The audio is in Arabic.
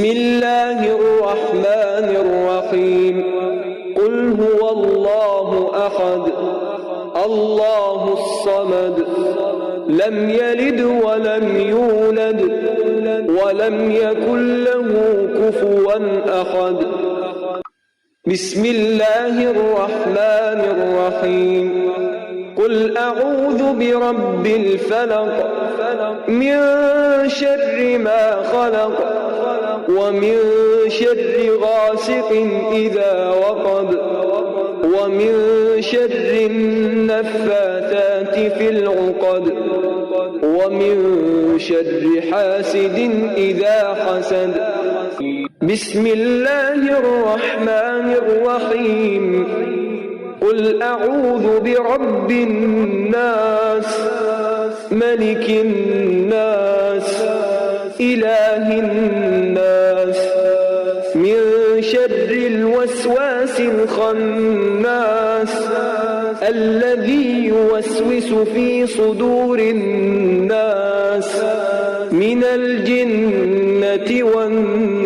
الله الرحمن الرحيم قل هو الله أحد الله الصمد لم يلد ولم يولد ولم يكن له كفوا أحد بسم الله الرحمن الرحيم قل أعوذ برب الفلق من شر ما خلق ومن شر غاسق إذا وقب ومن شر النفاثات في العقد ومن شر حاسد إذا حسد بسم الله الرحمن الرحيم قل أعوذ برب الناس ملك الناس إله الناس من شر الوسواس الخناس الذي يوسوس في صدور الناس من الجنة والناس